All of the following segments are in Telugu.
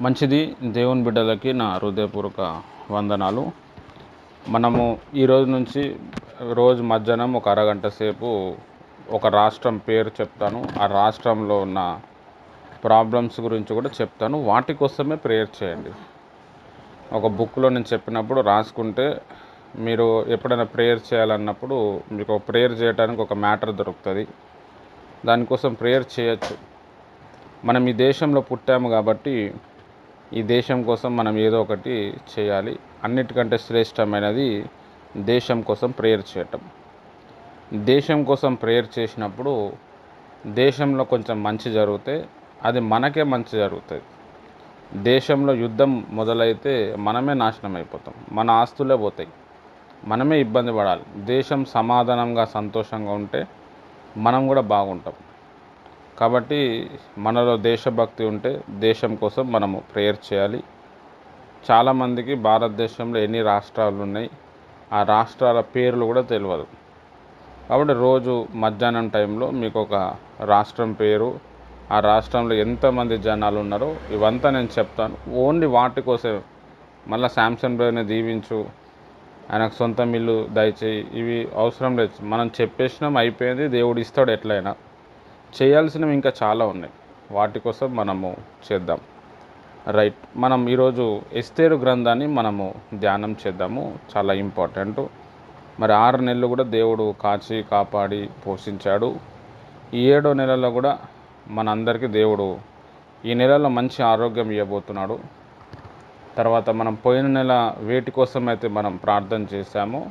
మంచిది. దేవుని బిడ్డలకి నా హృదయపూర్వక వందనాలు. మనము ఈరోజు నుంచి రోజు మధ్యాహ్నం ఒక అరగంట సేపు ఒక రాష్ట్రం పేరు చెప్తాను. ఆ రాష్ట్రంలో ఉన్న ప్రాబ్లమ్స్ గురించి కూడా చెప్తాను. వాటి కోసమే ప్రేయర్ చేయండి. ఒక బుక్లో నేను చెప్పినప్పుడు రాసుకుంటే మీరు ఎప్పుడైనా ప్రేయర్ చేయాలన్నప్పుడు మీకు ప్రేయర్ చేయడానికి ఒక మ్యాటర్ దొరుకుతుంది. దానికోసం ప్రేయర్ చేయొచ్చు. మనం ఈ దేశంలో పుట్టాము కాబట్టి ఈ దేశం కోసం మనం ఏదో ఒకటి చేయాలి. అన్నిటికంటే శ్రేష్టమైనది దేశం కోసం ప్రేయర్ చేయటం. దేశం కోసం ప్రేయర్ చేసినప్పుడు దేశంలో కొంచెం మంచి జరిగితే అది మనకే మంచి జరుగుతుంది. దేశంలో యుద్ధం మొదలైతే మనమే నాశనం అయిపోతాం, మన ఆస్తులే పోతాయి, మనమే ఇబ్బంది పడాలి. దేశం సమాధానంగా సంతోషంగా ఉంటే మనం కూడా బాగుంటాం. కాబట్టి మనలో దేశభక్తి ఉంటే దేశం కోసం మనము ప్రేయర్ చేయాలి. చాలామందికి భారతదేశంలో ఎన్ని రాష్ట్రాలు ఉన్నాయి, ఆ రాష్ట్రాల పేర్లు కూడా తెలియదు. కాబట్టి రోజు మధ్యాహ్నం టైంలో మీకు ఒక రాష్ట్రం పేరు, ఆ రాష్ట్రంలో ఎంతమంది జనాలు ఉన్నారో ఇవంతా నేను చెప్తాను. ఓన్లీ వాటి కోసం మళ్ళీ శాంసంగ్ బ్రదర్ని దీవించు, ఆయనకు సొంత ఇల్లు దయచేయి, ఇవి అవసరం లేదు. మనం చెప్పేసినాం, అయిపోయింది. దేవుడు ఇస్తాడు. ఎట్లయినా చేయాల్సినవి ఇంకా చాలా ఉన్నాయి. వాటి కోసం మనము చేద్దాం. రైట్. మనం ఈరోజు ఎస్తేరు గ్రంథాన్ని మనము ధ్యానం చేద్దాము. చాలా ఇంపార్టెంట్. మరి 6 నెలలు కూడా దేవుడు కాచి కాపాడి పోషించాడు. ఈ 7వ నెలలో కూడా మనందరికీ దేవుడు ఈ నెలలో మంచి ఆరోగ్యం ఇవ్వబోతున్నాడు. తర్వాత మనం పోయిన నెల వేటి కోసం అయితే మనం ప్రార్థన చేశామో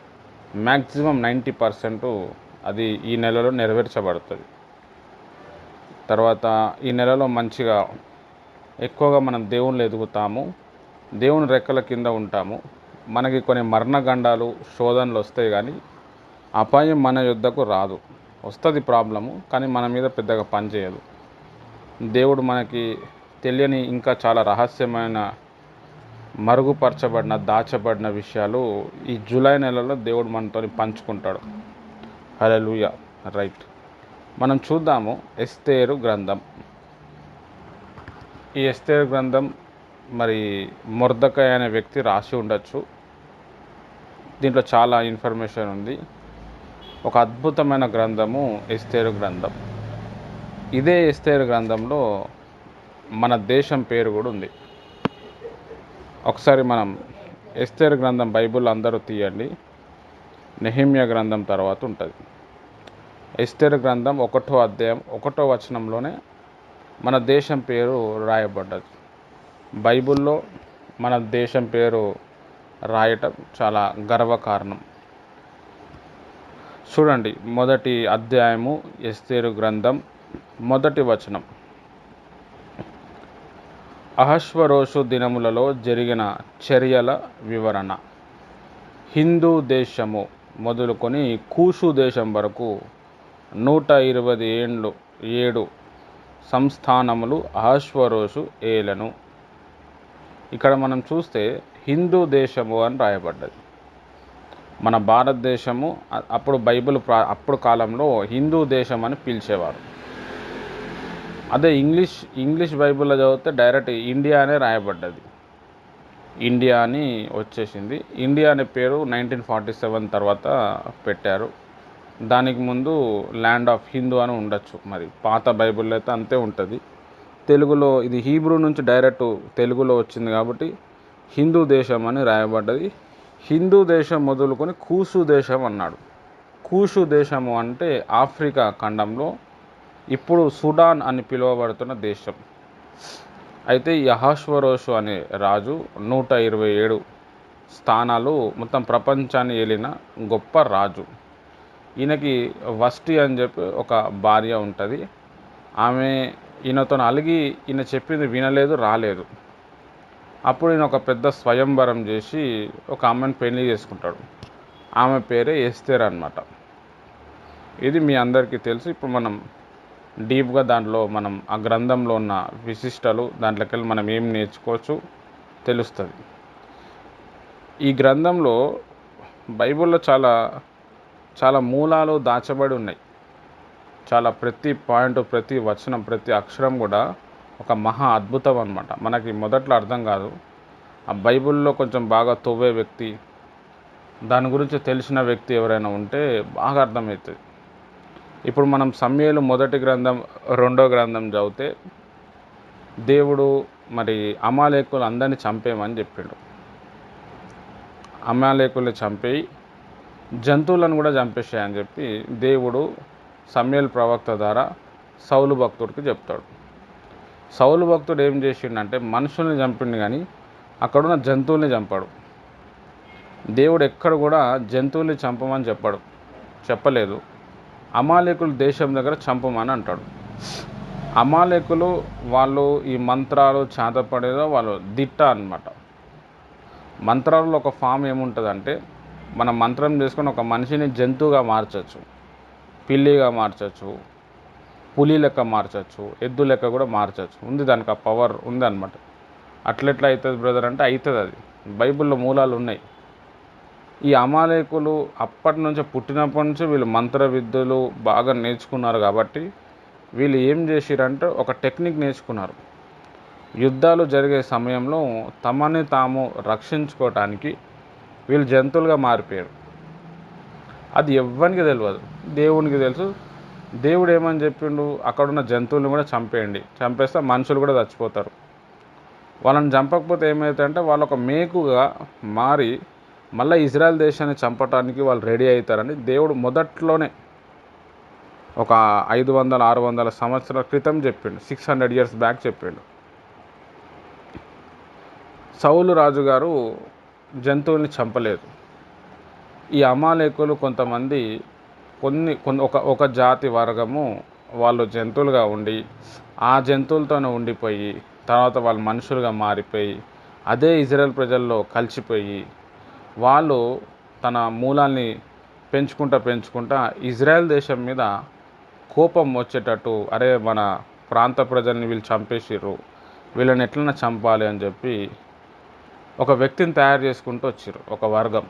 మ్యాక్సిమం 90% అది ఈ నెలలో నెరవేర్చబడుతుంది. తర్వాత ఈ నెలలో మంచిగా ఎక్కువగా మనం దేవుళ్ళు ఎదుగుతాము, దేవుని రెక్కల కింద ఉంటాము. మనకి కొన్ని మరణగండాలు శోధనలు వస్తాయి, కానీ అపాయం మన యుద్ధకు రాదు. వస్తుంది ప్రాబ్లము, కానీ మన మీద పెద్దగా పనిచేయదు. దేవుడు మనకి తెలియని ఇంకా చాలా రహస్యమైన మరుగుపరచబడిన దాచబడిన విషయాలు ఈ జూలై నెలలో దేవుడు మనతో పంచుకుంటాడు. హల్లెలూయా. రైట్. మనం చూద్దాము ఎస్తేరు గ్రంథం. ఈ ఎస్తేరు గ్రంథం మరి మొర్దెకై అనే వ్యక్తి రాసి ఉండొచ్చు. దీంట్లో చాలా ఇన్ఫర్మేషన్ ఉంది. ఒక అద్భుతమైన గ్రంథము ఎస్తేరు గ్రంథం. ఇదే ఎస్తేరు గ్రంథంలో మన దేశం పేరు కూడా ఉంది. ఒకసారి మనం ఎస్తేరు గ్రంథం బైబిల్ అందరూ తీయండి. నెహెమ్యా గ్రంథం తర్వాత ఉంటుంది. ఎస్తేరు గ్రంథం 1వ అధ్యాయం 1వ వచనంలోనే మన దేశం పేరు రాయబడ్డది. బైబిల్లో మన దేశం పేరు రాయటం చాలా గర్వకారణం. చూడండి, మొదటి అధ్యాయము ఎస్తేరు గ్రంథం 1వ వచనం. అహష్వరోషు దినములలో జరిగిన చర్యల వివరణ. హిందూ దేశము మొదలుకొని కూషు దేశం వరకు 127 సంస్థానములు అహష్వరోషు ఏలెను. ఇక్కడ మనం చూస్తే హిందూ దేశము అని రాయబడ్డది. మన భారతదేశము అప్పుడు అప్పుడు కాలంలో హిందూ దేశం అని పిలిచేవారు. అదే ఇంగ్లీష్ బైబిల్లో చదివితే డైరెక్ట్ ఇండియా అనే రాయబడ్డది. ఇండియా అని వచ్చేసింది. ఇండియా అనే పేరు 1947 తర్వాత పెట్టారు. దానికి ముందు ల్యాండ్ ఆఫ్ హిందూ అని ఉండొచ్చు. మరి పాత బైబిల్లో అయితే అంతే ఉంటుంది. తెలుగులో ఇది హీబ్రూ నుంచి డైరెక్ట్ తెలుగులో వచ్చింది కాబట్టి హిందూ దేశం అని రాయబడ్డది. హిందూ దేశం మొదలుకొని కూషు దేశం అన్నాడు. కూషు దేశము అంటే ఆఫ్రికా ఖండంలో ఇప్పుడు సుడాన్ అని పిలువబడుతున్న దేశం. అయితే ఈ అహష్వరోషు అనే రాజు 127 స్థానాలు మొత్తం ప్రపంచాన్ని ఏలిన గొప్ప రాజు. ఈయనకి వష్టి అని చెప్పి ఒక భార్య ఉంటుంది. ఆమె ఈయనతో అలిగి ఈయన చెప్పింది వినలేదు, రాలేదు. అప్పుడు ఈయన ఒక పెద్ద స్వయంవరం చేసి ఒక ఆమెను పెళ్లి చేసుకుంటాడు. ఆమె పేరే ఎస్తేర్ అన్నమాట. ఇది మీ అందరికీ తెలుసు. ఇప్పుడు మనం డీప్గా దాంట్లో మనం ఆ గ్రంథంలో ఉన్న విశిష్టలు దాంట్లోకి వెళ్ళి మనం ఏం నేర్చుకోవచ్చు తెలుస్తుంది. ఈ గ్రంథంలో బైబిల్లో చాలా మూలాలు దాచబడి ఉన్నాయి. చాలా ప్రతి పాయింట్, ప్రతి వచనం, ప్రతి అక్షరం కూడా ఒక మహా అద్భుతం అనమాట. మనకి మొదట్లో అర్థం కాదు. ఆ బైబిల్లో కొంచెం బాగా తవ్వే వ్యక్తి, దాని గురించి తెలిసిన వ్యక్తి ఎవరైనా ఉంటే బాగా అర్థమవుతుంది. ఇప్పుడు మనం సమూయేలు మొదటి గ్రంథం, రెండో గ్రంథం చదివితే దేవుడు మరి అమాలేకులు అందరినీ చంపేయమని చెప్పిండు. అమాలేకుల్ని చంపేయి జంతువులను కూడా చంపేసాయని చెప్పి దేవుడు సమూయేలు ప్రవక్త ద్వారా సౌలు భక్తుడికి చెప్తాడు. సౌలు భక్తుడు ఏం చేసిండంటే మనుషుల్ని చంపిండు కానీ అక్కడున్న జంతువుల్ని చంపాడు. దేవుడు ఎక్కడ కూడా జంతువుల్ని చంపమని చెప్పలేదు. అమాలేకులు దేశం దగ్గర చంపమని అంటాడు. అమాలేకులు వాళ్ళు ఈ మంత్రాలు చేతపడేదో వాళ్ళు దిట్ట అన్నమాట. మంత్రాలలో ఒక ఫామ్ ఏముంటుందంటే మనం మంత్రం చేసుకొని ఒక మనిషిని జంతువుగా మార్చవచ్చు, పిల్లిగా మార్చవచ్చు, పులి లెక్క మార్చవచ్చు, ఎద్దు లెక్క కూడా మార్చవచ్చు. ఉంది దానికి ఆ పవర్ ఉంది అనమాట. అట్లెట్లా అవుతుంది బ్రదర్ అంటే అవుతుంది. అది బైబిల్లో మూలాలు ఉన్నాయి. ఈ అమాలేకులు అప్పటి నుంచి పుట్టినప్పటి నుంచి వీళ్ళు మంత్ర విద్యలు బాగా నేర్చుకున్నారు కాబట్టి వీళ్ళు ఏం చేసిరంటే ఒక టెక్నిక్ నేర్చుకున్నారు. యుద్ధాలు జరిగే సమయంలో తమని తాము రక్షించుకోవటానికి వీళ్ళు జంతువులుగా మారిపోయారు. అది ఎవ్వరికి తెలియదు, దేవునికి తెలుసు. దేవుడు ఏమని చెప్పిండు, అక్కడున్న జంతువులను కూడా చంపేయండి, చంపేస్తే మనుషులు కూడా చచ్చిపోతారు. వాళ్ళని చంపకపోతే ఏమవుతుందంటే వాళ్ళు ఒక మేకుగా మారి మళ్ళీ ఇజ్రాయెల్ దేశాన్ని చంపటానికి వాళ్ళు రెడీ అవుతారని దేవుడు మొదట్లోనే ఒక 500-600 సంవత్సరాల క్రితం చెప్పిండు. 600 years బ్యాక్ చెప్పిండు. సౌలు రాజుగారు జంతువుల్ని చంపలేదు. ఈ అమాలేకులు కొంతమంది ఒక జాతి వర్గము వాళ్ళు జంతువులుగా ఉండి ఆ జంతువులతోనే ఉండిపోయి తర్వాత వాళ్ళు మనుషులుగా మారిపోయి అదే ఇజ్రాయెల్ ప్రజల్లో కలిసిపోయి వాళ్ళు తన మూలాల్ని పెంచుకుంటా ఇజ్రాయెల్ దేశం మీద కోపం వచ్చేటట్టు, అరే మన ప్రాంత ప్రజల్ని వీళ్ళు చంపేసిర్రు, వీళ్ళని ఎట్లన్నా చంపాలి అని చెప్పి ఒక వ్యక్తిని తయారు చేసుకుంటూ వచ్చారు, ఒక వర్గం.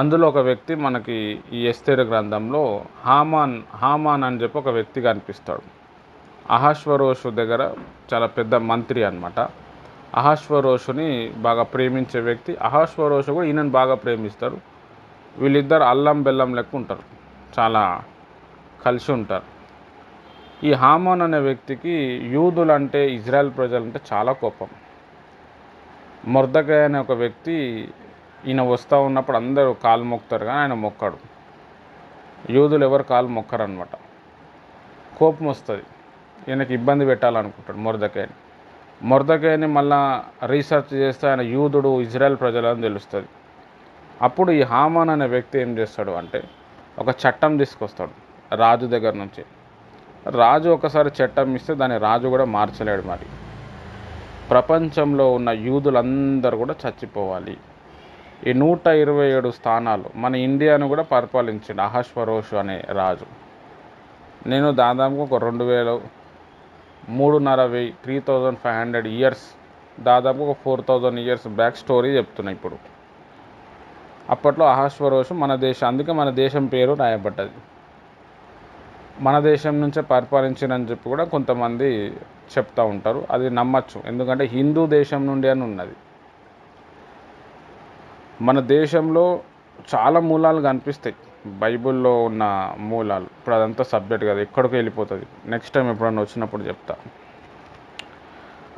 అందులో ఒక వ్యక్తి మనకి ఈ ఎస్తేరు గ్రంథంలో హామాన్ అని చెప్పి ఒక వ్యక్తి కనిపిస్తాడు. అహష్వరోషు దగ్గర చాలా పెద్ద మంత్రి అన్నమాట. అహష్వరోషుని బాగా ప్రేమించే వ్యక్తి. అహష్వరోషు కూడా ఈయనను బాగా ప్రేమిస్తాడు. వీళ్ళిద్దరు అల్లం బెల్లం లెక్క ఉంటారు, చాలా కలిసి ఉంటారు. ఈ హామాన్ అనే వ్యక్తికి యూదులంటే, ఇజ్రాయెల్ ప్రజలంటే చాలా కోపం. మొర్దెకై అనే ఒక వ్యక్తి ఈయన వస్తూ ఉన్నప్పుడు అందరూ కాలు మొక్కుతారు కానీ ఆయన మొక్కడు. యూదులు ఎవరు కాలు మొక్కరనమాట. కోపం వస్తుంది, ఈయనకి ఇబ్బంది పెట్టాలనుకుంటాడు మొర్దెకైని మళ్ళా రీసెర్చ్ చేస్తే ఆయన యూదుడు, ఇజ్రాయెల్ ప్రజలని తెలుస్తుంది. అప్పుడు ఈ హామాన్ అనే వ్యక్తి ఏం చేస్తాడు అంటే ఒక చట్టం తీసుకొస్తాడు రాజు దగ్గర నుంచి. రాజు ఒకసారి చట్టం ఇస్తే దాన్ని రాజు కూడా మార్చలేడు. మరి ప్రపంచంలో ఉన్న యూదులందరూ కూడా చచ్చిపోవాలి. ఈ 127 స్థానాలు మన ఇండియాను కూడా పరిపాలించాడు అహష్వరోషు అనే రాజు. నేను దాదాపు ఒక 2000, 3500 years, దాదాపు ఒక 4000 years బ్యాక్ స్టోరీ చెప్తున్నా. ఇప్పుడు అప్పట్లో అహష్వరోషు మన దేశం, అందుకే మన దేశం పేరు రాయబడ్డది. మన దేశం నుంచే పరిపాలించినని చెప్పి కూడా కొంతమంది చెప్తూ ఉంటారు. అది నమ్మచ్చు, ఎందుకంటే హిందూ దేశం నుండి అని ఉన్నది. మన దేశంలో చాలా మూలాలు కనిపిస్తాయి, బైబిల్లో ఉన్న మూలాలు. ఇప్పుడు అదంతా సబ్జెక్ట్ కదా, ఎక్కడికి వెళ్ళిపోతుంది. నెక్స్ట్ టైం ఎప్పుడన్నా వచ్చినప్పుడు చెప్తా.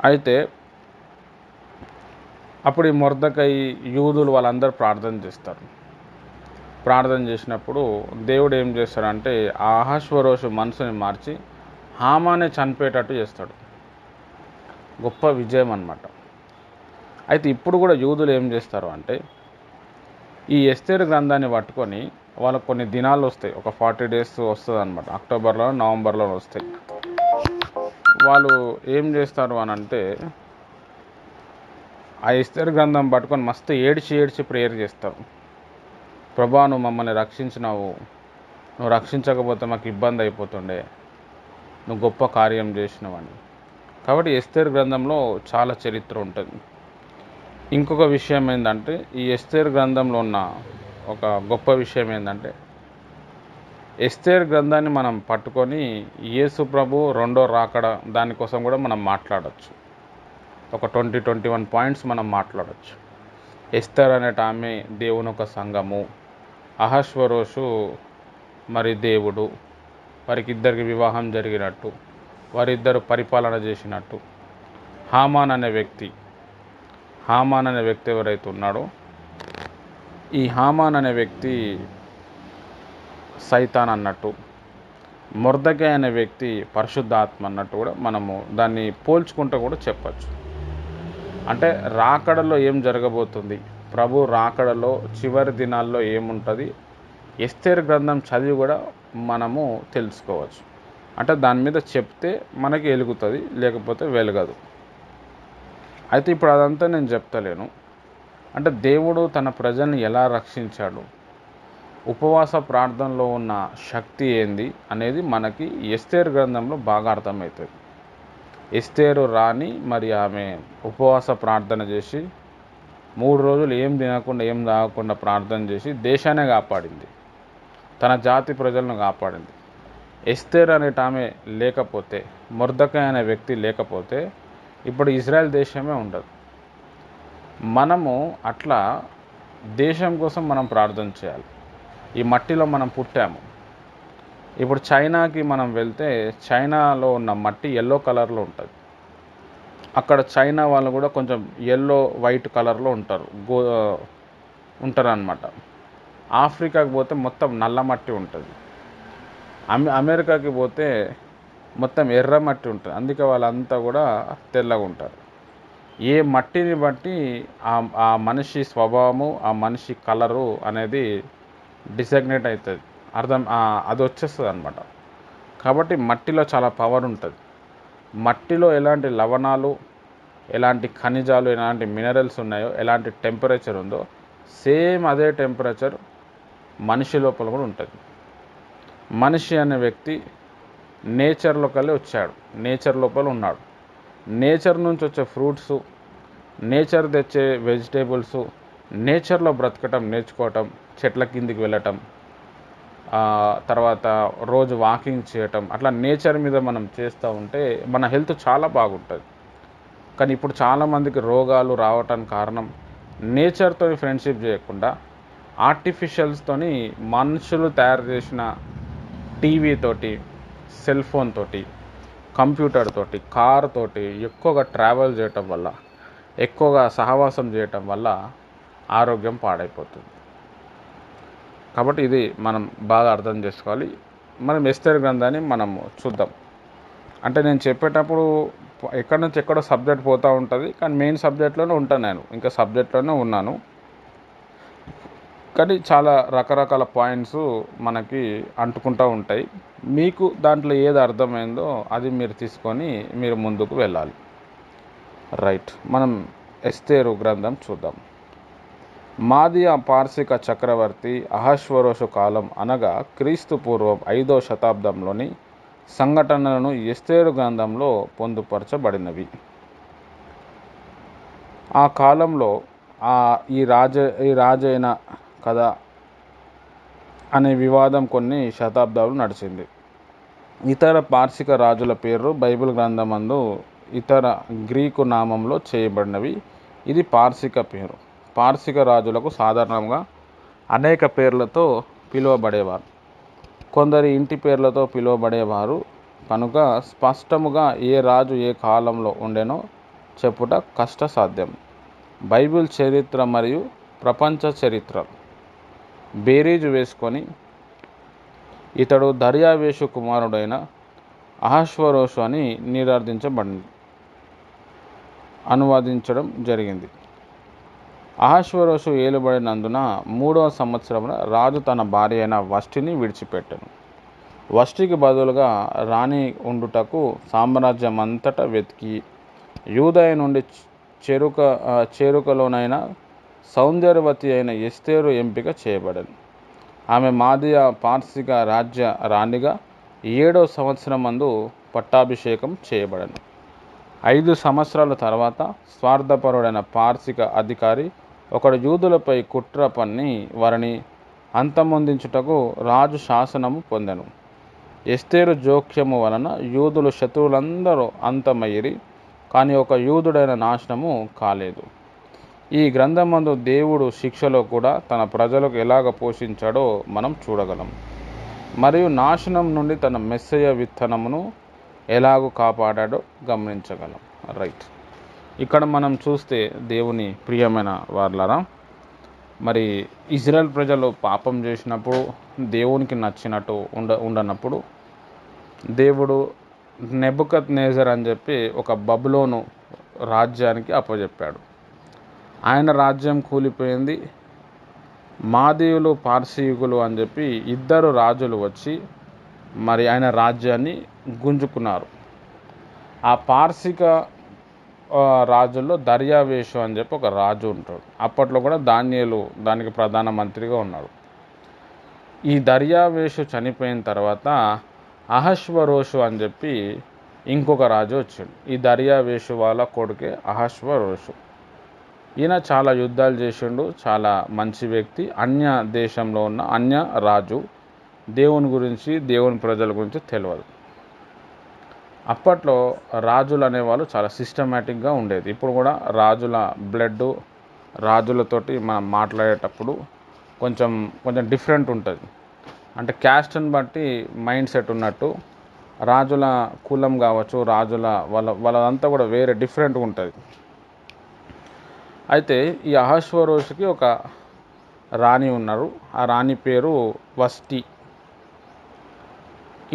అయితే అప్పుడు ఈ మొర్దెకై, యూదులు వాళ్ళందరూ ప్రార్థన చేస్తారు. ప్రార్థన చేసినప్పుడు దేవుడు ఏం చేస్తాడంటే ఆ అహష్వరోషు మనసుని మార్చి హామానే చనిపోయేటట్టు చేస్తాడు. గొప్ప విజయం అన్నమాట. అయితే ఇప్పుడు కూడా యూదులు ఏం చేస్తారు అంటే ఈ ఎస్తేరు గ్రంథాన్ని పట్టుకొని వాళ్ళకు కొన్ని దినాలు వస్తాయి, ఒక 40 days వస్తుంది అనమాట. అక్టోబర్లో, నవంబర్లో వస్తాయి. వాళ్ళు ఏం చేస్తారు అని అంటే ఆ ఎస్తేరు గ్రంథం పట్టుకొని మస్తు ఏడ్చి ప్రేయర్ చేస్తారు. ప్రభా, నువ్వు మమ్మల్ని రక్షించినావు, నువ్వు రక్షించకపోతే మాకు ఇబ్బంది అయిపోతుండే, నువ్వు గొప్ప కార్యం చేసినావు అని. కాబట్టి ఎస్తేరు గ్రంథంలో చాలా చరిత్ర ఉంటుంది. ఇంకొక విషయం ఏంటంటే ఈ ఎస్తేరు గ్రంథంలో ఉన్న ఒక గొప్ప విషయం ఏంటంటే ఎస్తేర్ గ్రంథాన్ని మనం పట్టుకొని యేసు ప్రభు రెండో రాకడ దానికోసం కూడా మనం మాట్లాడచ్చు. ఒక 21 పాయింట్స్ మనం మాట్లాడచ్చు. ఎస్తేర్ అనేట ఆమె దేవుని ఒక సంఘము, అహష్వరోషు మరి దేవుడు, వారికి ఇద్దరికి వివాహం జరిగినట్టు, వారిద్దరు పరిపాలన చేసినట్టు. హామాన్ అనే వ్యక్తి ఎవరైతే ఉన్నాడో, ఈ హామాన్ అనే వ్యక్తి సైతాన్ అన్నట్టు, మొర్దెకై అనే వ్యక్తి పరిశుద్ధాత్మ అన్నట్టు కూడా మనము దాన్ని పోల్చుకుంటూ కూడా చెప్పచ్చు. అంటే రాకడలో ఏం జరగబోతుంది, ప్రభు రాకడలో చివరి దినాల్లో ఏముంటుంది, ఎస్తేర్ గ్రంథం చదివి కూడా మనము తెలుసుకోవచ్చు. అంటే దాని మీద చెప్తే మనకి వెలుగుతుంది, లేకపోతే వెలగదు. అయితే ఇప్పుడు అదంతా నేను చెప్తలేను. అంటే దేవుడు తన ప్రజల్ని ఎలా రక్షించాడు, ఉపవాస ప్రార్థనలో ఉన్న శక్తి ఏంది అనేది మనకి ఎస్తేర్ గ్రంథంలో బాగా అర్థమవుతుంది. ఎస్తేరు రాణి మరి ఆమె ఉపవాస ప్రార్థన చేసి 3 రోజులు ఏం తినకుండా ఏం తాగకుండా ప్రార్థన చేసి దేశాన్ని కాపాడింది, తన జాతి ప్రజలను కాపాడింది. ఎస్తేర్ అనేట ఆమె లేకపోతే, మొర్దెకై అనే వ్యక్తి లేకపోతే ఇప్పుడు ఇజ్రాయెల్ దేశమే ఉండదు. మనము అట్లా దేశం కోసం మనం ప్రార్థన చేయాలి. ఈ మట్టిలో మనం పుట్టాము. ఇప్పుడు చైనాకి మనం వెళ్తే చైనాలో ఉన్న మట్టి ఎల్లో కలర్లో ఉంటుంది. అక్కడ చైనా వాళ్ళు కూడా కొంచెం ఎల్లో వైట్ కలర్లో ఉంటారు అన్నమాట. ఆఫ్రికాకి పోతే మొత్తం నల్ల మట్టి ఉంటుంది. అమెరికాకి పోతే మొత్తం ఎర్ర మట్టి ఉంటుంది. అందుకే వాళ్ళంతా కూడా తెల్లగా ఉంటారు. ఏ మట్టిని బట్టి ఆ మనిషి స్వభావము, ఆ మనిషి కలరు అనేది డిసగ్నేట్ అవుతుంది, అది వచ్చేస్తుంది అన్నమాట. కాబట్టి మట్టిలో చాలా పవర్ ఉంటుంది. మట్టిలో ఎలాంటి లవణాలు, ఎలాంటి ఖనిజాలు, ఎలాంటి మినరల్స్ ఉన్నాయో, ఎలాంటి టెంపరేచర్ ఉందో సేమ్ అదే టెంపరేచర్ మనిషి లోపల కూడా ఉంటుంది. మనిషి అనే వ్యక్తి నేచర్లోకి వెళ్ళి వచ్చాడు, నేచర్ లోపల ఉన్నాడు. నేచర్ నుంచి వచ్చే ఫ్రూట్స్, నేచర్ తెచ్చే వెజిటేబుల్స్, నేచర్లో బ్రతకటం నేర్చుకోవటం, చెట్ల కిందికి వెళ్ళటం, తర్వాత రోజు వాకింగ్ చేయటం, అట్లా నేచర్ మీద మనం చేస్తూ ఉంటే మన హెల్త్ చాలా బాగుంటుంది. కానీ ఇప్పుడు చాలామందికి రోగాలు రావటానికి కారణం నేచర్తో ఫ్రెండ్షిప్ చేయకుండా ఆర్టిఫిషియల్స్తోని, మనుషులు తయారు చేసిన టీవీతోటి, సెల్ ఫోన్ తోటి, కంప్యూటర్ తోటి, కార్ తోటి ఎక్కువగా ట్రావెల్ చేయటం వల్ల, ఎక్కువగా సహవాసం చేయటం వల్ల ఆరోగ్యం పాడైపోతుంది. కాబట్టి ఇది మనం బాగా అర్థం చేసుకోవాలి. మనం ఎస్తేర్ గ్రంథాన్ని మనము చూద్దాం. అంటే నేను చెప్పేటప్పుడు ఎక్కడి నుంచి ఎక్కడో సబ్జెక్ట్ పోతూ ఉంటుంది, కానీ మెయిన్ సబ్జెక్ట్లోనే ఉంటాను. నేను ఇంకా సబ్జెక్ట్లోనే ఉన్నాను, కానీ చాలా రకరకాల పాయింట్స్ మనకి అంటుకుంటూ ఉంటాయి. మీకు దాంట్లో ఏది అర్థమైందో అది మీరు తీసుకొని మీరు ముందుకు వెళ్ళాలి. రైట్, మనం ఎస్తేరు గ్రంథం చూద్దాం. మాదియా పార్శిక చక్రవర్తి అహష్వరోషు కాలం అనగా క్రీస్తు పూర్వం 5వ శతాబ్దంలోని సంఘటనలను ఎస్తేరు గ్రంథంలో పొందుపరచబడినవి. ఆ కాలంలో ఈ రాజైన కదా అనే వివాదం కొన్ని శతాబ్దాలు నడిచింది. ఇతర పార్శిక రాజుల పేర్లు బైబిల్ గ్రంథమందు ఇతర గ్రీకు నామంలో చేయబడినవి. ఇది పార్శిక పేరు. పార్శిక రాజులకు సాధారణంగా అనేక పేర్లతో పిలువబడేవారు. కొందరి ఇంటి పేర్లతో పిలువబడేవారు కనుక స్పష్టముగా ఏ రాజు ఏ కాలంలో ఉండెనో చెప్పుట కష్టసాధ్యం. బైబిల్ చరిత్ర మరియు ప్రపంచ చరిత్ర బేరీజు వేసుకొని ఇతడు దర్యావేషు కుమారుడైన అహష్వరోషు అని అనువాదించడం జరిగింది. అహష్వరోషు ఏలుబడినందున 3వ సంవత్సరమున రాజు తన భార్య అయిన వష్టిని విడిచిపెట్టెను. వష్టికి బదులుగా రాణి ఉండుటకు సామ్రాజ్యం అంతటా వెతికి యూదయ నుండి చేరుకలోనైన సౌందర్యవతి అయిన ఎస్తేరు ఎంపిక చేయబడెను. ఆమె మాదియా పార్శిక రాజ్య రాణిగా 7వ సంవత్సరమందు పట్టాభిషేకం చేయబడెను. 5 సంవత్సరాల తర్వాత స్వార్థపరుడైన పార్శిక అధికారి ఒకడు యూదులపై కుట్ర పన్ని వారిని అంతమొందించుటకు రాజు శాసనము పొందెను. ఎస్తేరు జోక్యము వలన యూదులు శత్రువులందరూ అంతమయ్యిరి, కానీ ఒక యూదుడైన నాశనము కాలేదు. ఈ గ్రంథమందు దేవుడు శిక్షలో కూడా తన ప్రజలకు ఎలాగ పోషించాడో మనం చూడగలం, మరియు నాశనం నుండి తన మెస్సయ విత్తనమును ఎలాగూ కాపాడాడో గమనించగలం. రైట్, ఇక్కడ మనం చూస్తే దేవుని ప్రియమైన వార్లారా, మరి ఇజ్రాయెల్ ప్రజలు పాపం చేసినప్పుడు దేవునికి నచ్చినట్టు ఉండనప్పుడు దేవుడు నెబుకద్నెజర్ అని చెప్పి ఒక బబులోను రాజ్యానికి అప్పచెప్పాడు. ఆయన రాజ్యం కూలిపోయింది. మాదీయులు పార్సీయులు అని చెప్పి ఇద్దరు రాజులు వచ్చి మరి ఆయన రాజ్యాన్ని గుంజుకున్నారు. ఆ పార్సిక రాజుల్లో దర్యావేషు అని చెప్పి ఒక రాజు ఉంటాడు. అప్పట్లో కూడా దానియేలు దానికి ప్రధానమంత్రిగా ఉన్నాడు. ఈ దర్యావేషు చనిపోయిన తర్వాత అహష్వరోషు అని చెప్పి ఇంకొక రాజు వచ్చాడు. ఈ దర్యావేషు వాళ్ళ కొడుకే అహష్వరోషు. ఈయన చాలా యుద్ధాలు చేసిండు, చాలా మంచి వ్యక్తి, అన్య దేశంలో ఉన్న అన్య రాజు. దేవుని గురించి, దేవుని ప్రజల గురించి తెలియదు. అప్పట్లో రాజులు అనేవాళ్ళు చాలా సిస్టమేటిక్గా ఉండేది. ఇప్పుడు కూడా రాజుల బ్లడ్, రాజులతోటి మనం మాట్లాడేటప్పుడు కొంచెం డిఫరెంట్ ఉంటుంది. అంటే క్యాస్ట్ని బట్టి మైండ్ సెట్ ఉన్నట్టు రాజుల కులం కావచ్చు, రాజుల వాళ్ళంతా కూడా వేరే డిఫరెంట్గా ఉంటుంది. అయితే ఈ అహష్వరోషుకి ఒక రాణి ఉన్నారు. ఆ రాణి పేరు వష్టి.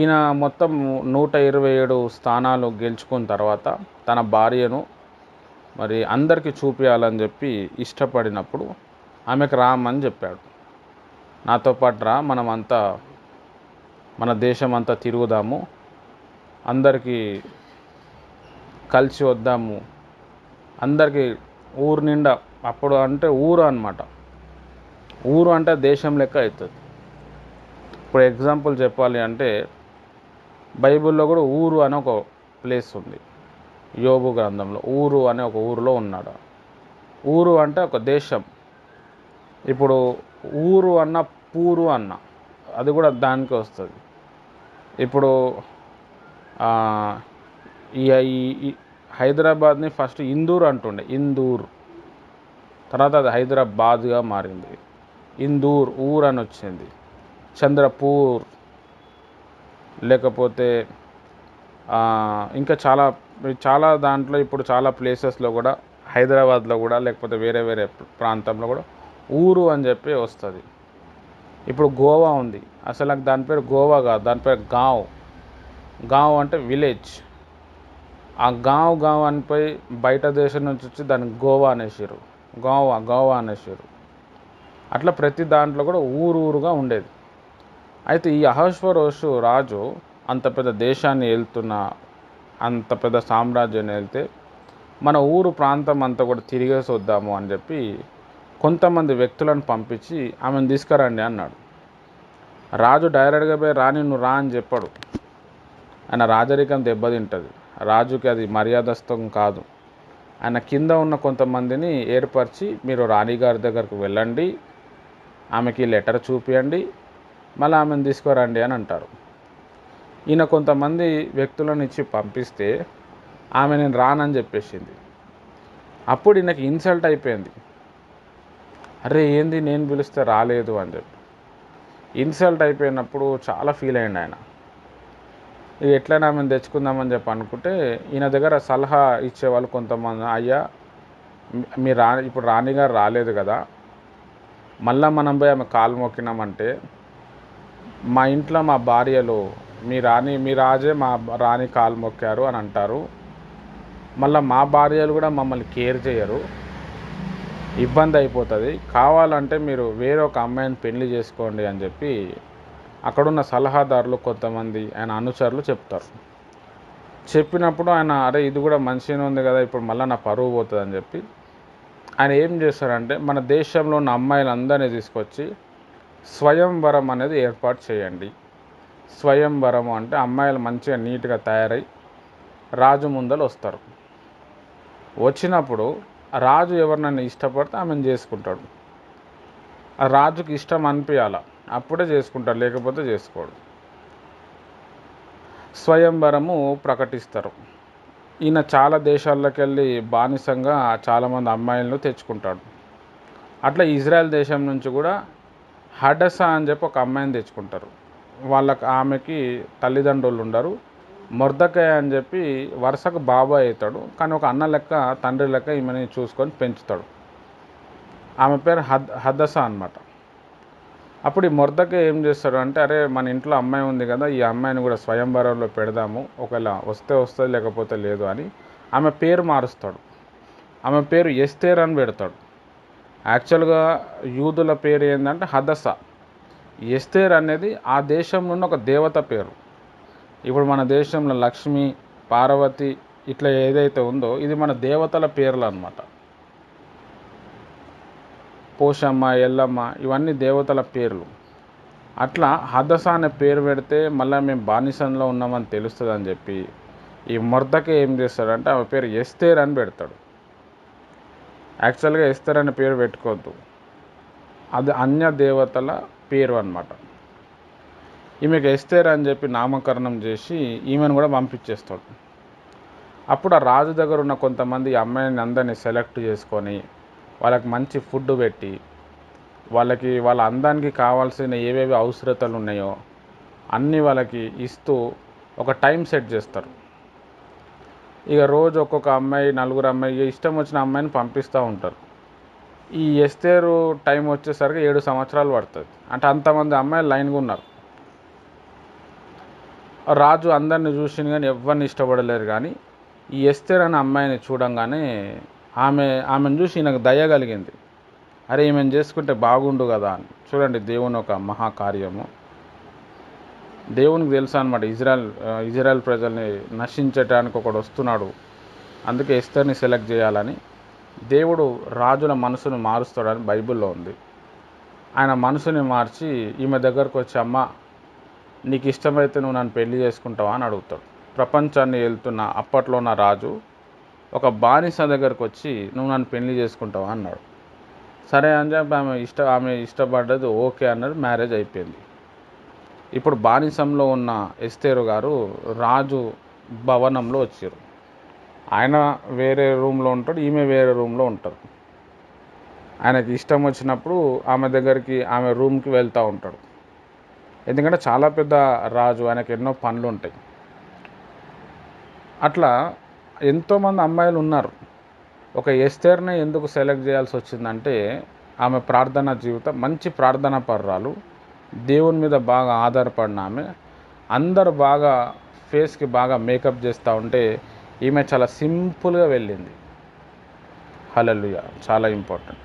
ఈయన మొత్తం 127 స్థానాలు గెలుచుకున్న తర్వాత తన భార్యను మరి అందరికీ చూపించాలని చెప్పి ఇష్టపడినప్పుడు ఆమెకు రామని చెప్పాడు. నాతో పాటు రా, మనమంతా మన దేశం అంతా తిరుగుదాము, అందరికీ కలిసి వద్దాము, అందరికీ ఊరు నిండా. అప్పుడు అంటే ఊరు అన్నమాట. ఊరు అంటే దేశం లెక్క అవుతుంది. ఇప్పుడు ఎగ్జాంపుల్ చెప్పాలి అంటే బైబిల్లో కూడా ఊరు అనే ఒక ప్లేస్ ఉంది. యోబు గ్రంథంలో ఊరు అనే ఒక ఊరిలో ఉన్నాడు. ఊరు అంటే ఒక దేశం. ఇప్పుడు ఊరు అన్న పూరు అన్న అది కూడా దానికి వస్తుంది. ఇప్పుడు ఈ హైదరాబాద్ని ఫస్ట్ ఇందూర్ అంటుండే, ఇందూర్, తర్వాత అది హైదరాబాద్గా మారింది. ఇందూర్ ఊరు అని వచ్చింది. చంద్రపూర్, లేకపోతే ఇంకా చాలా దాంట్లో ఇప్పుడు చాలా ప్లేసెస్లో కూడా హైదరాబాద్లో కూడా లేకపోతే వేరే వేరే ప్రాంతంలో కూడా ఊరు అని చెప్పి వస్తుంది. ఇప్పుడు గోవా ఉంది, అసలు దాని పేరు గోవా కాదు, దాని పేరు గావ్. గావ్ అంటే విలేజ్. ఆ గావ్ అనిపోయి బయట దేశం నుంచి వచ్చి దాన్ని గోవా అనేసారు, గోవా అనేసారు. అట్లా ప్రతి దాంట్లో కూడా ఊరుగా ఉండేది. అయితే ఈ అహష్వరోషు రాజు అంత పెద్ద దేశాన్ని వెళ్తున్న, అంత పెద్ద సామ్రాజ్యాన్ని వెళ్తే మన ఊరు ప్రాంతం అంతా కూడా తిరిగేసి వద్దాము అని చెప్పి కొంతమంది వ్యక్తులను పంపించి ఆమెను తీసుకురండి అన్నాడు. రాజు డైరెక్ట్గా పోయి రాని నువ్వు రా అని చెప్పాడు. ఆయన రాజరికం దెబ్బతింటుంది. రాజుకి అది మర్యాదస్థం కాదు. ఆయన కింద ఉన్న కొంతమందిని ఏర్పరిచి మీరు రాణిగారి దగ్గరకు వెళ్ళండి, ఆమెకి లెటర్ చూపియండి, మళ్ళీ ఆమెను తీసుకురండి అని అంటారు. ఈయన కొంతమంది వ్యక్తులను ఇచ్చి పంపిస్తే ఆమె నేను రానని చెప్పేసింది. అప్పుడు ఈయనకి ఇన్సల్ట్ అయిపోయింది. అరే ఏంది నేను పిలిస్తే రాలేదు అని చెప్పి ఇన్సల్ట్ అయిపోయినప్పుడు చాలా ఫీల్ అయ్యిండు ఆయన. ఇది ఎట్లయినా ఆమెను తెచ్చుకుందామని చెప్పి అనుకుంటే ఈయన దగ్గర సలహా ఇచ్చేవాళ్ళు కొంతమంది, అయ్యా ఇప్పుడు రాణిగారు రాలేదు కదా, మళ్ళీ మనం పోయి ఆమె కాలు మొక్కినామంటే మా ఇంట్లో మా భార్యలు మీ రాజే మా రాణి కాలు మొక్కారు అని అంటారు, మళ్ళీ మా భార్యలు కూడా మమ్మల్ని కేర్ చేయరు, ఇబ్బంది అయిపోతుంది, కావాలంటే మీరు వేరే ఒక అమ్మాయిని పెళ్లి చేసుకోండి అని చెప్పి అక్కడున్న సలహాదారులు కొంతమంది ఆయన అనుచరులు చెప్తారు. చెప్పినప్పుడు ఆయన అరే ఇది కూడా మంచిగానే ఉంది కదా, ఇప్పుడు మళ్ళీ నా పరువు పోతుంది అని చెప్పి ఆయన ఏం చేస్తారంటే మన దేశంలో ఉన్న అమ్మాయిలందరినీ తీసుకొచ్చి స్వయంవరం అనేది ఏర్పాటు చేయండి. స్వయంవరం అంటే అమ్మాయిలు మంచిగా నీట్గా తయారై రాజు ముందలు వస్తారు. వచ్చినప్పుడు రాజు ఎవరినైనా ఇష్టపడితే ఆమెను చేసుకుంటాడు. ఆ రాజుకి ఇష్టం అనిపించాల. అప్పుడే చేసుకుంటాడు, లేకపోతే చేసుకోడు. స్వయంవరము ప్రకటిస్తారు. ఈయన చాలా దేశాల్లోకి వెళ్ళి బానిసంగా చాలామంది అమ్మాయిలను తెచ్చుకుంటాడు. అట్లా ఇజ్రాయెల్ దేశం నుంచి కూడా హడసా అని చెప్పి ఒక అమ్మాయిని తెచ్చుకుంటారు. ఆమెకి తల్లిదండ్రులు ఉండరు. మొర్దెకై అని చెప్పి వరుసకు బాబాయ్ అవుతాడు, కానీ ఒక అన్న లెక్క తండ్రి లెక్క ఈమెని చూసుకొని పెంచుతాడు. ఆమె పేరు హదసా అనమాట. అప్పుడు ఈ మొర్దెకై ఏం చేస్తాడు అంటే, అరే మన ఇంట్లో అమ్మాయి ఉంది కదా, ఈ అమ్మాయిని కూడా స్వయంవరంలో పెడదాము, ఒకవేళ వస్తే వస్తుంది లేకపోతే లేదు అని ఆమె పేరు మారుస్తాడు. ఆమె పేరు ఎస్తేర్ అని పెడతాడు. యాక్చువల్గా యూదుల పేరు ఏంటంటే హదసా. ఎస్తేర్ అనేది ఆ దేశంలో ఉన్న ఒక దేవత పేరు. ఇప్పుడు మన దేశంలో లక్ష్మి, పార్వతి ఇట్లా ఏదైతే ఉందో ఇది మన దేవతల పేర్లు అన్నమాట. పోషమ్మ, ఎల్లమ్మ ఇవన్నీ దేవతల పేర్లు. అట్లా హదసా అనే పేరు పెడితే మళ్ళీ మేము బానిసంలో ఉన్నామని తెలుస్తుంది అని చెప్పి ఈ మొర్దెకై ఏం చేస్తాడంటే ఆమె పేరు ఎస్తేర్ అని పెడతాడు. యాక్చువల్గా ఎస్తేర్ అనే పేరు పెట్టుకోవద్దు, అది అన్య దేవతల పేరు అన్నమాట. ఈమెకు ఎస్తేర్ అని చెప్పి నామకరణం చేసి ఈమెను కూడా పంపించేస్తాడు. అప్పుడు ఆ రాజు దగ్గర ఉన్న కొంతమంది అమ్మాయిని అందరినీ సెలెక్ట్ చేసుకొని వాళ్ళకి మంచి ఫుడ్ పెట్టి వాళ్ళ అందానికి కావాల్సిన ఏవేవి అవసరతలు ఉన్నాయో అన్నీ వాళ్ళకి ఇస్తూ ఒక టైం సెట్ చేస్తారు. ఇక రోజు ఒక్కొక్క అమ్మాయి, నలుగురు అమ్మాయి, ఇష్టం వచ్చిన అమ్మాయిని పంపిస్తూ ఉంటారు. ఈ ఎస్తేరు టైం వచ్చేసరికి 7 సంవత్సరాలు పడుతుంది. అంటే అంతమంది అమ్మాయిలు లైన్గా ఉన్నారు. రాజు అందరిని చూసిన కానీ ఎవరిని ఇష్టపడలేరు. కానీ ఈ ఎస్తేర్ అనే అమ్మాయిని చూడంగానే ఆమెను చూసి ఈయనకు దయ కలిగింది. అరే ఈమెను చేసుకుంటే బాగుండు కదా అని. చూడండి దేవుని ఒక మహాకార్యము. దేవునికి తెలుసు అనమాట, ఇజ్రాయెల్ ప్రజల్ని నశించటానికి ఒకడు వస్తున్నాడు, అందుకే ఎస్తేర్ని సెలెక్ట్ చేయాలని. దేవుడు రాజుల మనసును మారుస్తాడని బైబిల్లో ఉంది. ఆయన మనసుని మార్చి ఈమె దగ్గరకు వచ్చి, అమ్మ నీకు ఇష్టమైతే నువ్వు నన్ను పెళ్లి చేసుకుంటావా అని అడుగుతాడు. ప్రపంచాన్ని వెళ్తున్న అప్పట్లో ఉన్న రాజు ఒక బానిస దగ్గరకు వచ్చి నువ్వు నన్ను పెళ్లి చేసుకుంటావా అన్నాడు. సరే అని చెప్పి ఆమె ఇష్టపడ్డది, ఓకే అన్నది, మ్యారేజ్ అయిపోయింది. ఇప్పుడు బానిసంలో ఉన్న ఎస్తేరు గారు రాజు భవనంలో వచ్చారు. ఆయన వేరే రూమ్లో ఉంటాడు, ఈమె వేరే రూమ్లో ఉంటారు. ఆయనకి ఇష్టం వచ్చినప్పుడు ఆమె దగ్గరికి, ఆమె రూమ్కి వెళ్తూ ఉంటాడు. ఎందుకంటే చాలా పెద్ద రాజు, ఆయనకు ఎన్నో పనులు ఉంటాయి. అట్లా ఎంతోమంది అమ్మాయిలు ఉన్నారు. ఒక ఎస్తేర్ని ఎందుకు సెలెక్ట్ చేయాల్సి వచ్చిందంటే ఆమె ప్రార్థనా జీవితం, మంచి ప్రార్థనా పర్రాలు, దేవుని మీద బాగా ఆధారపడిన ఆమె. అందరూ బాగా ఫేస్కి బాగా మేకప్ చేస్తూ ఉంటే ఈమె చాలా సింపుల్గా వెళ్ళింది. హల్లెలూయా, చాలా ఇంపార్టెంట్.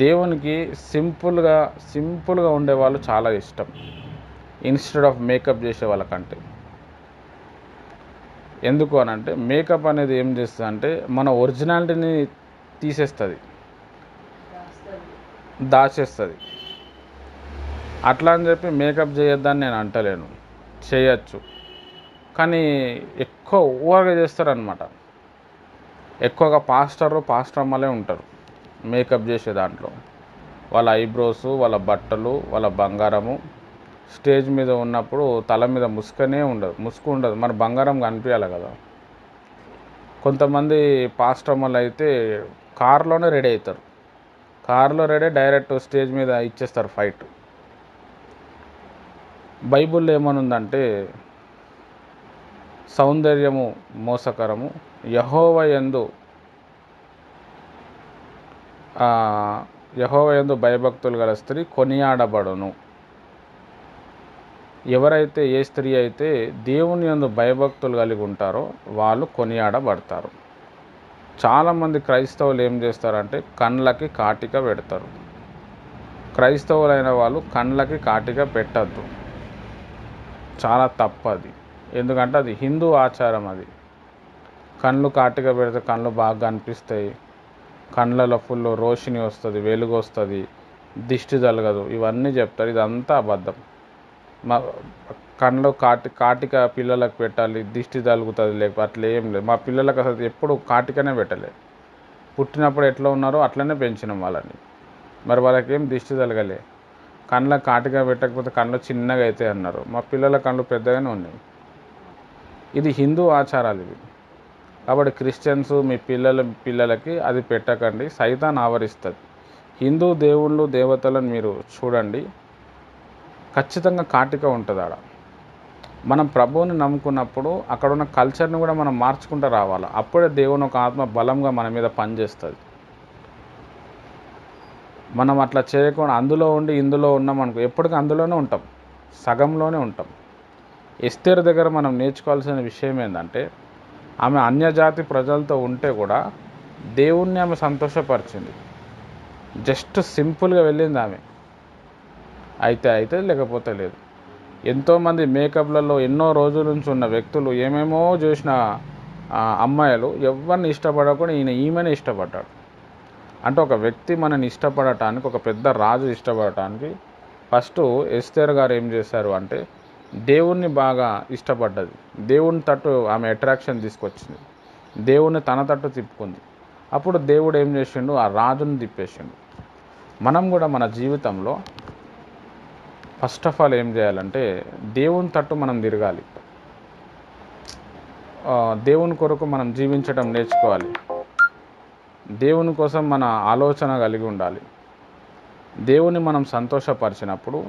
దేవునికి సింపుల్గా ఉండేవాళ్ళు చాలా ఇష్టం, ఇన్స్టెడ్ ఆఫ్ మేకప్ చేసే వాళ్ళకంటే. ఎందుకు అని అంటే మేకప్ అనేది ఏం చేస్తుంది అంటే మన ఒరిజినాలిటీని తీసేస్తుంది, దాచేస్తుంది. అట్లా అని చెప్పి మేకప్ చేయొద్దని నేను అంటలేను, చేయొచ్చు. కానీ ఎక్కువ ఓవర్గా చేస్తారనమాట. ఎక్కువగా పాస్టర్ అమ్మలే ఉంటారు మేకప్ చేసే దాంట్లో. వాళ్ళ ఐబ్రోస్, వాళ్ళ బట్టలు, వాళ్ళ బంగారము. స్టేజ్ మీద ఉన్నప్పుడు తల మీద ముసుగు ఉండదు, మన బంగారం కనిపించాలి కదా. కొంతమంది పాస్టర్ అమ్మలు అయితే కారులోనే రెడీ అవుతారు, కారులో రెడీ డైరెక్ట్ స్టేజ్ మీద ఇచ్చేస్తారు ఫైట్. బైబిల్లో ఏమనుందంటే సౌందర్యము మోసకరము, యెహోవా యందు భయభక్తులు గల స్త్రీ కొనియాడబడును. ఎవరైతే, ఏ స్త్రీ అయితే దేవుని యందు భయభక్తులు కలిగి ఉంటారో వాళ్ళు కొనియాడబడతారు. చాలామంది క్రైస్తవులు ఏం చేస్తారంటే కండ్లకి కాటిక పెడతారు. క్రైస్తవులైన వాళ్ళు కండ్లకి కాటిక పెట్టద్దు, చాలా తప్పది. ఎందుకంటే అది హిందూ ఆచారం. అది కళ్ళు కాటిక పెడితే కళ్ళు బాగా కనిపిస్తాయి, కళ్ళలో ఫుల్ రోషిని వస్తుంది, వెలుగు వస్తుంది, దిష్టి తగలదు, ఇవన్నీ చెప్తారు. ఇదంతా అబద్ధం. మా కళ్ళు కాటిక పిల్లలకు పెట్టాలి, దిష్టి తగులుతుంది, లేకపోతే అట్లా ఏం లేదు. మా పిల్లలకు అసలు ఎప్పుడు కాటికనే పెట్టలేదు. పుట్టినప్పుడు ఎట్లా ఉన్నారో అట్లనే పెంచినాం వాళ్ళని, మరి వాళ్ళకేం దిష్టి తగలలే. కళ్ళ కాటిగా పెట్టకపోతే కళ్ళు చిన్నగా అవుతాయి అన్నారు. మా పిల్లల కళ్ళు పెద్దగానే ఉన్నాయి. ఇది హిందూ ఆచారాలు ఇవి. కాబట్టి క్రిస్టియన్స్ మీ పిల్లలకి అది పెట్టకండి, సైతాన్ ఆవరిస్తుంది. హిందూ దేవుళ్ళు దేవతలను మీరు చూడండి, ఖచ్చితంగా కాటిక ఉంటుంది ఆడ. మనం ప్రభువుని నమ్ముకున్నప్పుడు అక్కడ ఉన్న కల్చర్ని కూడా మనం మార్చుకుంటూ రావాలి. అప్పుడే దేవుని ఒక ఆత్మ బలంగా మన మీద పనిచేస్తుంది. మనం అట్లా చేయకుండా అందులో ఉండి ఇందులో ఉన్నాం అనుకో, ఎప్పటికీ అందులోనే ఉంటాం, సగంలోనే ఉంటాం. ఎస్తేరు దగ్గర మనం నేర్చుకోవాల్సిన విషయం ఏంటంటే, ఆమె అన్యజాతి ప్రజలతో ఉంటే కూడా దేవుణ్ణి ఆమె సంతోషపరిచింది. జస్ట్ సింపుల్గా వెళ్ళింది ఆమె. అయితే లేకపోతే లేదు. ఎంతోమంది మేకప్లలో ఎన్నో రోజుల నుంచి ఉన్న వ్యక్తులు, ఏమేమో చేసిన అమ్మాయిలు ఎవరిని ఇష్టపడకుండా ఈమెనే ఇష్టపడ్డాడు. అంటే ఒక వ్యక్తి మనని ఇష్టపడటానికి, ఒక పెద్ద రాజు ఇష్టపడటానికి ఫస్ట్ ఎస్తేర్ గారు ఏం చేశారు అంటే, దేవుణ్ణి బాగా ఇష్టపడ్డది. దేవుని తట్టు ఆమె అట్రాక్షన్ తీసుకొచ్చింది. దేవుణ్ణి తన తట్టు తిప్పుకుంది. అప్పుడు దేవుడు ఏం చేసిండు, ఆ రాజుని తిప్పేసిండు. మనం కూడా మన జీవితంలో ఫస్ట్ ఆఫ్ ఆల్ ఏం చేయాలంటే, దేవుని తట్టు మనం తిరగాలి. దేవుని కొరకు మనం జీవించడం నేర్చుకోవాలి. దేవుని కోసం మన ఆలోచన కలిగి ఉండాలి. దేవుని మనం సంతోషపరిచినప్పుడు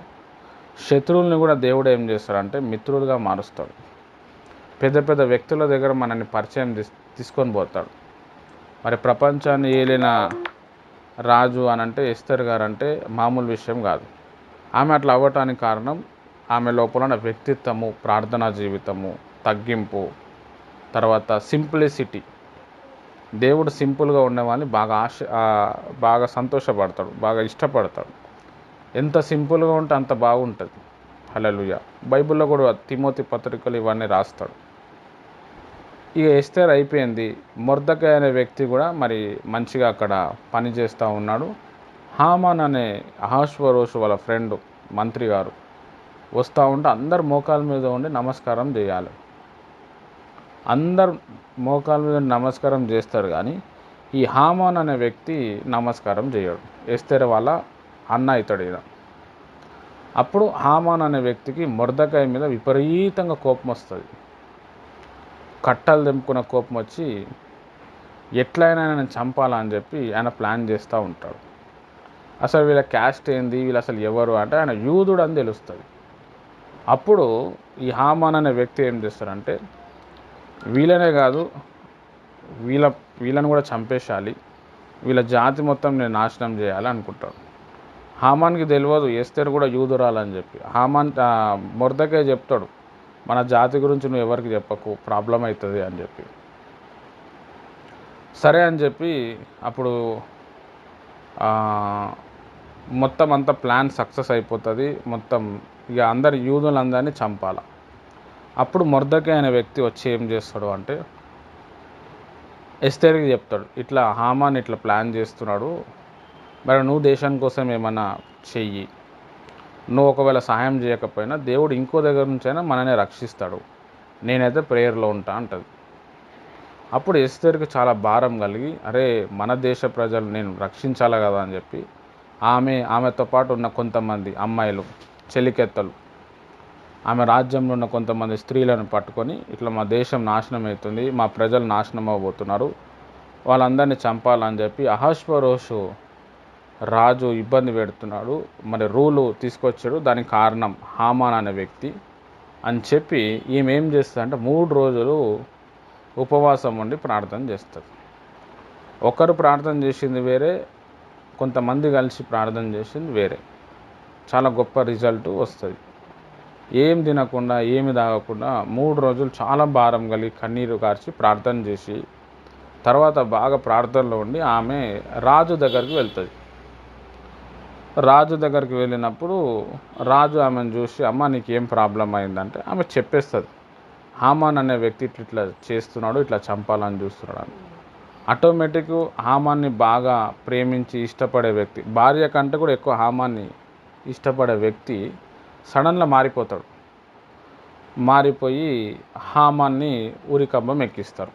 శత్రువుల్ని కూడా దేవుడు ఏం చేస్తాడంటే మిత్రులుగా మారుస్తాడు. పెద్ద పెద్ద వ్యక్తుల దగ్గర మనల్ని పరిచయం తీసుకొని పోతాడు. మరి ప్రపంచాన్ని ఏలిన రాజు అనంటే ఎస్తేర్ గారు అంటే మామూలు విషయం కాదు. ఆమె అట్లా అవ్వటానికి కారణం ఆమె లోపల ఉన్న వ్యక్తిత్వము, ప్రార్థనా జీవితము, తగ్గింపు, తర్వాత సింప్లిసిటీ. దేవుడు సింపుల్గా ఉండేవాళ్ళని బాగా సంతోషపడతాడు, బాగా ఇష్టపడతాడు. ఎంత సింపుల్గా ఉంటే అంత బాగుంటుంది. హల్లెలూయా. బైబిల్లో కూడా తిమోతి పత్రికలు ఇవన్నీ రాస్తాడు. ఇక ఎస్తేర్ అయిపోయింది. మొర్దెకై అనే వ్యక్తి కూడా మరి మంచిగా అక్కడ పనిచేస్తూ ఉన్నాడు. హామాన్ అనే అహష్వేరోషు వాళ్ళ ఫ్రెండ్ మంత్రి గారు వస్తూ ఉంటే అందరు మోకాల మీద ఉండి నమస్కారం చేయాలి. అందరు మోకాల మీద నమస్కారం చేస్తారు, కానీ ఈ హామాన్ అనే వ్యక్తి నమస్కారం చేయడు. ఎస్తేర్ వాళ్ళ అన్న అవుతాడు ఈయన. అప్పుడు హామాన్ అనే వ్యక్తికి మొర్దెకై మీద విపరీతంగా కోపం వస్తుంది. కట్టలు తెంపుకున్న కోపం వచ్చి ఎట్లయినా ఆయన చంపాలని చెప్పి ఆయన ప్లాన్ చేస్తూ ఉంటాడు. అసలు వీళ్ళ క్యాస్ట్ ఏంది, వీళ్ళు అసలు ఎవరు అంటే ఆయన యూదుడు అని తెలుస్తుంది. అప్పుడు ఈ హామాన్ అనే వ్యక్తి ఏం చేస్తారంటే, వీళ్ళనే కాదు వీళ్ళని కూడా చంపేశాలి, వీళ్ళ జాతి మొత్తం నేను నాశనం చేయాలి అనుకుంటాడు. హామాన్కి తెలియదు ఎస్తేర్ కూడా యూదురాలని చెప్పి. మొర్దెకై చెప్తాడు, మన జాతి గురించి నువ్వు ఎవరికి చెప్పకు, ప్రాబ్లం అవుతుంది అని చెప్పి. సరే అని చెప్పి అప్పుడు మొత్తం అంతా ప్లాన్ సక్సెస్ అయిపోతుంది. మొత్తం ఇక అందరు యూదులందరినీ చంపాల. అప్పుడు మొర్దెకై అనే వ్యక్తి వచ్చి ఏం చేస్తాడు అంటే ఎస్తేర్కి చెప్తాడు, ఇట్లా హామాన్ ఇట్లా ప్లాన్ చేస్తున్నాడు, మరి నువ్వు దేశం కోసం ఏమన్నా చెయ్యి, నువ్వు ఒకవేళ సహాయం చేయకపోయినా దేవుడు ఇంకో దగ్గర నుంచైనా మననే రక్షిస్తాడు, నేనైతే ప్రేయర్లో ఉంటా అంటది. అప్పుడు ఎస్తేర్కి చాలా భారం కలిగి, అరే మన దేశ ప్రజలు నేను రక్షించాలి కదా అని చెప్పి ఆమెతో పాటు ఉన్న కొంతమంది అమ్మాయిలు, చెలికెత్తలు, ఆమె రాజ్యంలో ఉన్న కొంతమంది స్త్రీలను పట్టుకొని, ఇట్లా మా దేశం నాశనం అవుతుంది, మా ప్రజలు నాశనం అవ్వబోతున్నారు, వాళ్ళందరినీ చంపాలని చెప్పి అహష్వేరోషు రాజు ఇబ్బంది పెడుతున్నాడు, మరి రూలు తీసుకొచ్చాడు, దానికి కారణం హామాన్ అనే వ్యక్తి అని చెప్పి ఈమె ఏం చేస్తుందంటే 3 రోజులు ఉపవాసం ఉండి ప్రార్థన చేస్తుంది. ఒకరు ప్రార్థన చేసింది వేరే, కొంతమంది కలిసి ప్రార్థన చేసింది వేరే. చాలా గొప్ప రిజల్ట్ వస్తుంది. ఏం తినకుండా ఏమి తాగకుండా 3 రోజులు చాలా భారం కలిగి కన్నీరు కార్చి ప్రార్థన చేసి తర్వాత బాగా ప్రార్థనలో ఉండి ఆమె రాజు దగ్గరికి వెళ్తుంది. రాజు దగ్గరికి వెళ్ళినప్పుడు రాజు ఆమెను చూసి, అమ్మ నీకేం ప్రాబ్లం అయిందంటే ఆమె చెప్పేస్తుంది, హామాన్ అనే వ్యక్తి ఇట్లా చేస్తున్నాడు, ఇట్లా చంపాలని చూస్తున్నాడు అని. ఆటోమేటిక్ హామాన్ని బాగా ప్రేమించి ఇష్టపడే వ్యక్తి, భార్య కంటే కూడా ఎక్కువ హామాన్ని ఇష్టపడే వ్యక్తి సడన్గా మారిపోతాడు. మారిపోయి హామాన్ని ఉరికంబం ఎక్కిస్తారు.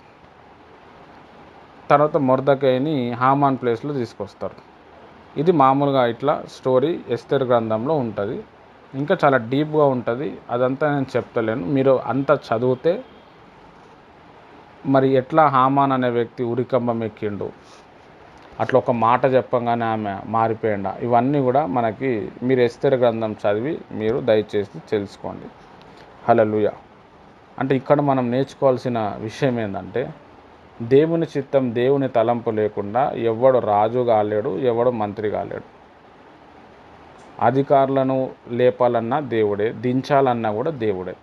తర్వాత మొర్దెకైని హామాన్ ప్లేస్లో తీసుకొస్తారు. ఇది మామూలుగా ఇట్లా స్టోరీ ఎస్తేర్ గ్రంథంలో ఉంటుంది. ఇంకా చాలా డీప్గా ఉంటుంది, అదంతా నేను చెప్తలేను. మీరు అంతా చదివితే మరి ఎట్లా హామాన్ అనే వ్యక్తి ఉరికంబం ఎక్కిండు, అట్లా ఒక మాట చెప్పంగానే ఆమె మారిపోయిందా, ఇవన్నీ కూడా మనకి మీరు ఎస్తేర్ గ్రంథం చదివి మీరు దయచేసి తెలుసుకోండి. హల్లెలూయా. అంటే ఇక్కడ మనం నేర్చుకోవాల్సిన విషయం ఏంటంటే, దేవుని చిత్తం, దేవుని తలంపు లేకుండా ఎవడు రాజు కాలేడు, ఎవడు మంత్రి కాలేడు. అధికారులను లేపాలన్నా దేవుడే, దించాలన్నా కూడా దేవుడే.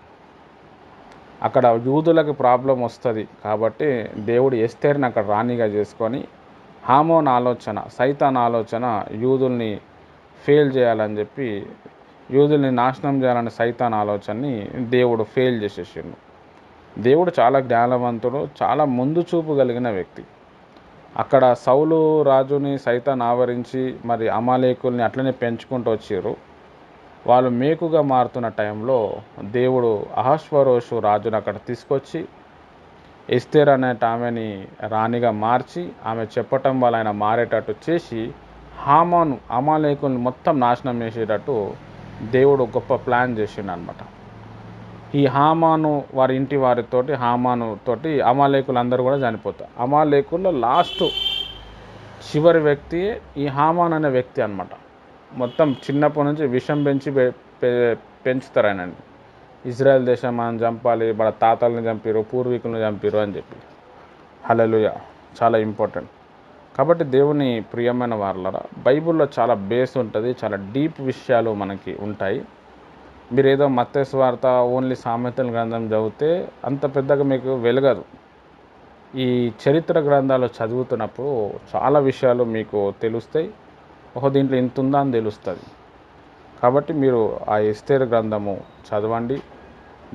అక్కడ యూదులకు ప్రాబ్లం వస్తుంది కాబట్టి దేవుడు ఎస్తేర్ని అక్కడ రాణిగా చేసుకొని హామోన్ ఆలోచన, సైతాన్ ఆలోచన యూదుల్ని ఫెయిల్ చేయాలని చెప్పి, యూదుల్ని నాశనం చేయాలనే సైతాన్ ఆలోచనని దేవుడు ఫెయిల్ చేసేసిండు. దేవుడు చాలా జ్ఞానవంతుడు, చాలా ముందు చూపు కలిగిన వ్యక్తి. అక్కడ సౌలు రాజుని సైతాన్ ఆవరించి మరి అమాలేకుల్ని అట్లనే పెంచుకుంటూ వచ్చారు. వాళ్ళు మేకుగా మారుతున్న టైంలో దేవుడు అహష్వరోషు రాజును అక్కడ తీసుకొచ్చి ఎస్తేర్ అనేట ఆమెని రాణిగా మార్చి ఆమె చెప్పటం వల్ల ఆయన మారేటట్టు చేసి హామాను అమాలేకుల్ని మొత్తం నాశనం చేసేటట్టు దేవుడు గొప్ప ప్లాన్ చేసిండు అనమాట. ఈ హామాను వారి ఇంటి వారితోటి, హామాను తోటి అమాలేకులు అందరూ కూడా చనిపోతారు. అమాలేకుల్లో లాస్ట్ చివరి వ్యక్తి ఈ హామాన్ అనే వ్యక్తి అనమాట. మొత్తం చిన్నప్పటి నుంచి విషం పెంచి పెంచుతారు ఆయనని. ఇజ్రాయెల్ దేశం మనం చంపాలి, మన తాతల్ని చంపిరు, పూర్వీకులను చంపిరు అని చెప్పి. హల్లెలూయా. చాలా ఇంపార్టెంట్. కాబట్టి దేవుని ప్రియమైన వారలారా, బైబిల్లో చాలా బేస్ ఉంటుంది, చాలా డీప్ విషయాలు మనకి ఉంటాయి. మీరు ఏదో మత్తయి సువార్త ఓన్లీ సామెతల గ్రంథం చదివితే అంత పెద్దగా మీకు వెలగదు. ఈ చరిత్ర గ్రంథాలు చదువుతున్నప్పుడు చాలా విషయాలు మీకు తెలుస్తాయి. దీంట్లో ఇంత ఉందా అని తెలుస్తుంది. కాబట్టి మీరు ఆ ఎస్తేర్ గ్రంథము చదవండి,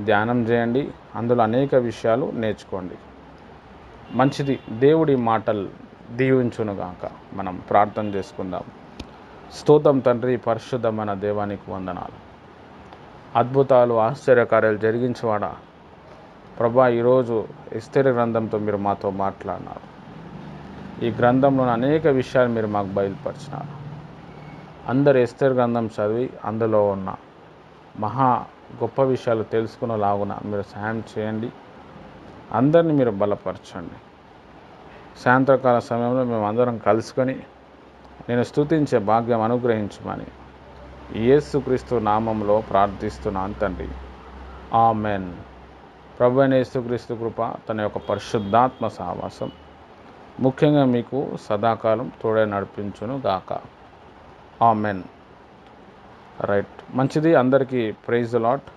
ధ్యానం చేయండి, అందులో అనేక విషయాలు నేర్చుకోండి. మంచిది. దేవుడి మాటలు దీవించునుగాక. మనం ప్రార్థన చేసుకుందాం. స్తోత్రం తండ్రి, పరిశుద్ధమైన దేవానికి వందనాలు. అద్భుతాలు, ఆశ్చర్యకార్యాలు జరిగించేవాడా ప్రభా, ఈరోజు ఎస్తేర్ గ్రంథంతో మీరు మాతో మాట్లాడినారు. ఈ గ్రంథంలోని అనేక విషయాలు మీరు మాకు బయలుపరిచినారు. అందరు ఎస్తేర్ గ్రంథం చదివి అందులో ఉన్న మహా గొప్ప విషయాలు తెలుసుకునేలాగున మీరు సహాయం చేయండి. అందరినీ మీరు బలపరచండి. సాయంత్రకాల సమయంలో మేము అందరం కలుసుకొని నేను స్తుతించే భాగ్యం అనుగ్రహించమని యేసుక్రీస్తు నామంలో ప్రార్థిస్తున్నాను తండ్రి. ఆమెన్. ప్రభు అయిన యేసుక్రీస్తు కృప, తన యొక్క పరిశుద్ధాత్మ సహవాసం ముఖ్యంగా మీకు సదాకాలం తోడే నడిపించును గాక. ఆమెన్. రైట్. మంచిది. అందరికీ ప్రైజ్ ది లార్డ్.